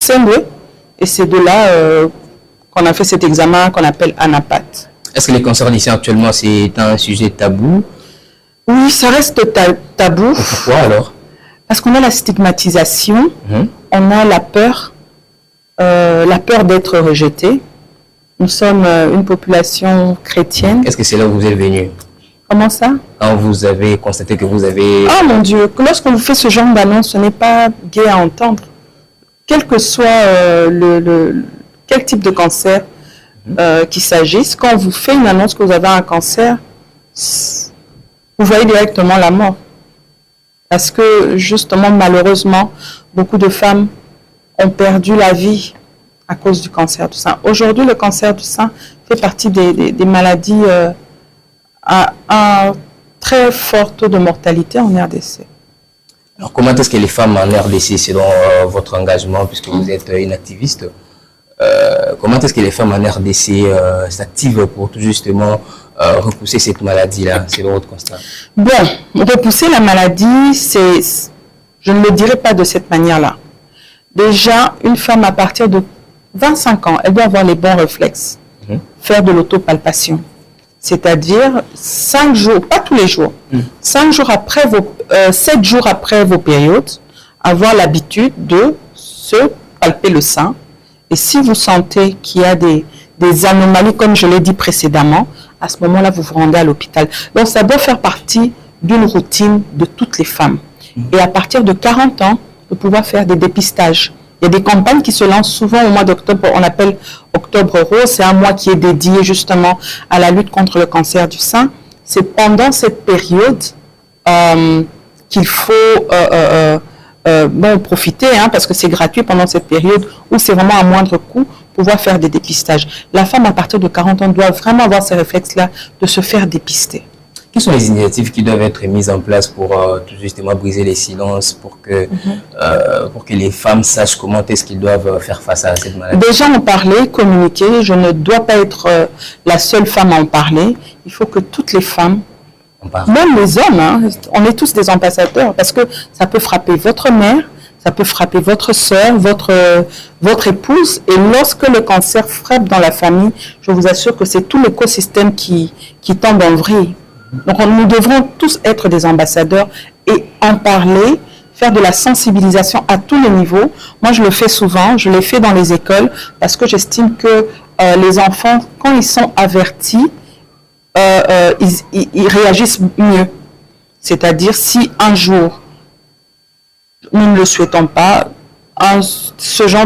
Tsembwe. Et c'est de là qu'on a fait cet examen qu'on appelle ANAPAT. Est-ce que les cancers du sein actuellement, c'est un sujet tabou? Oui, ça reste tabou. Et pourquoi alors? Parce qu'on a la stigmatisation, on a la peur d'être rejeté. Nous sommes une population chrétienne. Est-ce que c'est là où vous êtes venu? Comment ça? Quand vous avez constaté que vous avez... Ah mon Dieu, lorsqu'on vous fait ce genre d'annonce, ce n'est pas gai à entendre. Quel que soit quel type de cancer qu'il s'agisse, quand on vous fait une annonce que vous avez un cancer, vous voyez directement la mort. Parce que justement, malheureusement, beaucoup de femmes ont perdu la vie à cause du cancer du sein. Aujourd'hui, le cancer du sein fait partie des maladies à un très fort taux de mortalité en RDC. Alors, comment est-ce que les femmes en RDC, selon votre engagement, puisque vous êtes une activiste, comment est-ce que les femmes en RDC s'activent pour tout justement repousser cette maladie-là, selon votre constat? Bon, repousser la maladie, je ne le dirais pas de cette manière-là. Déjà, une femme à partir de 25 ans, elle doit avoir les bons réflexes. Faire de l'autopalpation. C'est-à-dire 5 jours, pas tous les jours, 7 jours après vos périodes, avoir l'habitude de se palper le sein. Et si vous sentez qu'il y a des anomalies, comme je l'ai dit précédemment, à ce moment-là, vous vous rendez à l'hôpital. Donc, ça doit faire partie d'une routine de toutes les femmes. Et à partir de 40 ans, de pouvoir faire des dépistages. Il y a des campagnes qui se lancent souvent au mois d'octobre, on appelle Octobre Rose, c'est un mois qui est dédié justement à la lutte contre le cancer du sein. C'est pendant cette période qu'il faut profiter, parce que c'est gratuit pendant cette période où c'est vraiment à moindre coût, pouvoir faire des dépistages. La femme à partir de 40 ans doit vraiment avoir ces réflexes-là de se faire dépister. Quelles sont les initiatives qui doivent être mises en place pour justement briser les silences, pour que les femmes sachent comment est-ce qu'ils doivent faire face à cette maladie? Déjà en parler, communiquer. Je ne dois pas être la seule femme à en parler. Il faut que toutes les femmes, même les hommes, on est tous des ambassadeurs parce que ça peut frapper votre mère, ça peut frapper votre soeur, votre épouse. Et lorsque le cancer frappe dans la famille, je vous assure que c'est tout l'écosystème qui tombe en vrille. Donc nous devrons tous être des ambassadeurs et en parler, faire de la sensibilisation à tous les niveaux. Moi, je le fais souvent, je l'ai fait dans les écoles parce que j'estime que les enfants, quand ils sont avertis, ils réagissent mieux. C'est-à-dire si un jour, nous ne le souhaitons pas, ce genre de